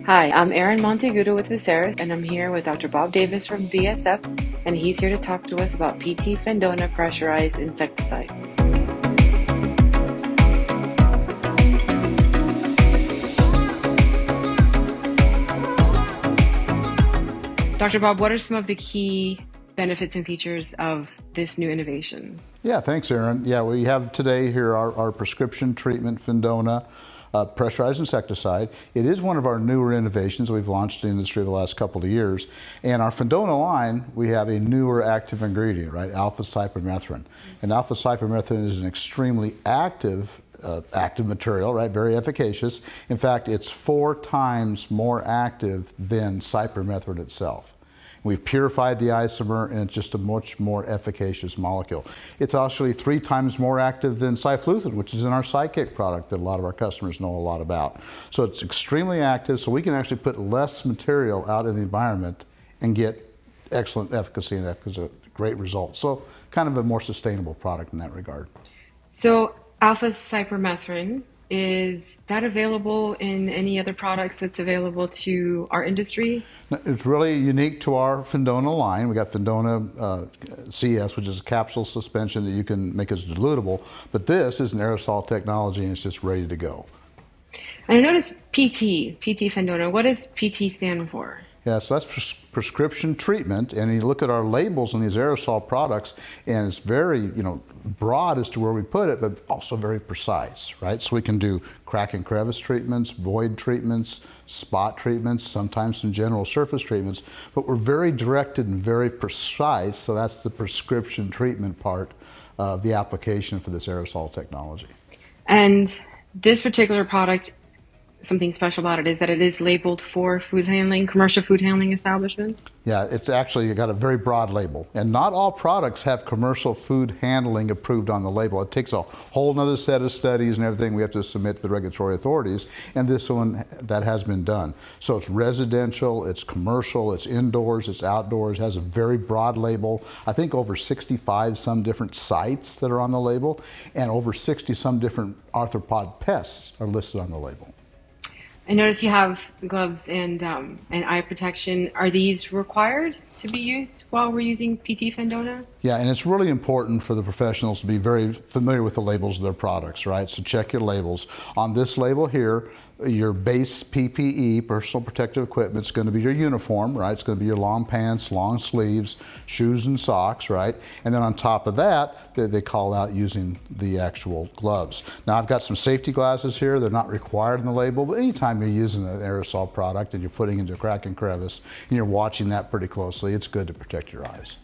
Hi, I'm Erin Monteagudo with Viceris, and I'm here with Dr. Bob Davis from BASF, and he's here to talk to us about PT Fendona Pressurized Insecticide. Dr. Bob, what are some of the key benefits and features of this new innovation? Yeah, thanks, Erin. Yeah, we have today here our prescription treatment, Fendona, pressurized insecticide. It is one of our newer innovations we've launched in the industry the last couple of years. And our Fendona line, we have a newer active ingredient, right? Alpha-cypermethrin. And alpha-cypermethrin is an extremely active material, right? Very efficacious. In fact, it's 4 times more active than cypermethrin itself. We've purified the isomer, and it's just a much more efficacious molecule. It's actually 3 times more active than cyfluthin, which is in our Psychic product that a lot of our customers know a lot about. So it's extremely active, so we can actually put less material out in the environment and get excellent efficacy and great results. So kind of a more sustainable product in that regard. So alpha-cypermethrin, is that available in any other products that's available to our industry? It's really unique to our Fendona line. We got Fendona CS, which is a capsule suspension that you can make as dilutable, but this is an aerosol technology and it's just ready to go. And I noticed PT Fendona. What does PT stand for? Yeah, so that's prescription treatment, and you look at our labels on these aerosol products, and it's very, broad as to where we put it, but also very precise, right? So we can do crack and crevice treatments, void treatments, spot treatments, sometimes some general surface treatments, but we're very directed and very precise, so that's the prescription treatment part of the application for this aerosol technology. And this particular product, something special about it is that it is labeled for food handling, commercial food handling establishments? Yeah, it's actually got a very broad label. And not all products have commercial food handling approved on the label. It takes a whole nother set of studies and everything we have to submit to the regulatory authorities, and this one, that has been done. So it's residential, it's commercial, it's indoors, it's outdoors, has a very broad label. I think over 65 some different sites that are on the label, and over 60 some different arthropod pests are listed on the label. I notice you have gloves and eye protection. Are these required to be used while we're using PT Fendona? Yeah, and it's really important for the professionals to be very familiar with the labels of their products, right? So check your labels. On this label here, your base PPE, personal protective equipment, is going to be your uniform, right? It's going to be your long pants, long sleeves, shoes and socks, right? And then on top of that, they call out using the actual gloves. Now I've got some safety glasses here. They're not required in the label, but anytime you're using an aerosol product and you're putting into a crack and crevice and you're watching that pretty closely, it's good to protect your eyes.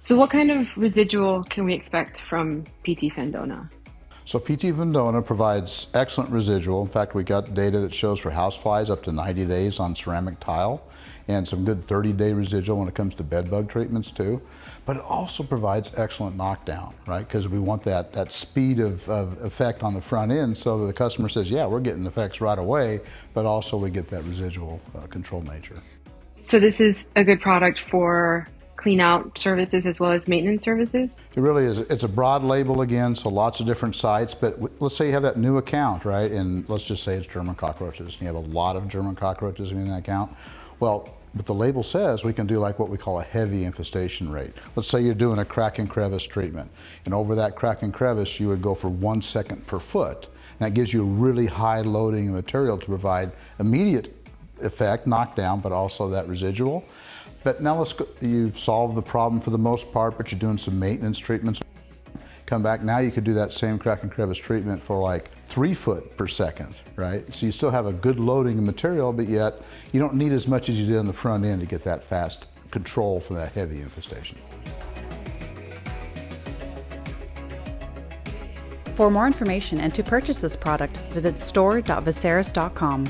So what kind of residual can we expect from PT Fendona? So PT Fendona provides excellent residual. In fact, we got data that shows for houseflies up to 90 days on ceramic tile, and some good 30-day residual when it comes to bed bug treatments too. But it also provides excellent knockdown, right? Because we want that speed of effect on the front end so that the customer says, yeah, we're getting effects right away, but also we get that residual control nature. So this is a good product for clean out services as well as maintenance services? It really is. It's a broad label again, so lots of different sites, but let's say you have that new account, right? And let's just say it's German cockroaches. You have a lot of German cockroaches in that account. Well, but the label says we can do like what we call a heavy infestation rate. Let's say you're doing a crack and crevice treatment, and over that crack and crevice you would go for 1 second per foot. And that gives you a really high loading material to provide immediate effect, knockdown, but also that residual. But now you've solved the problem for the most part, but you're doing some maintenance treatments. Come back, now you could do that same crack and crevice treatment for like 3 foot per second, right? So you still have a good loading of material, but yet you don't need as much as you did on the front end to get that fast control for that heavy infestation. For more information and to purchase this product, visit store.viceris.com.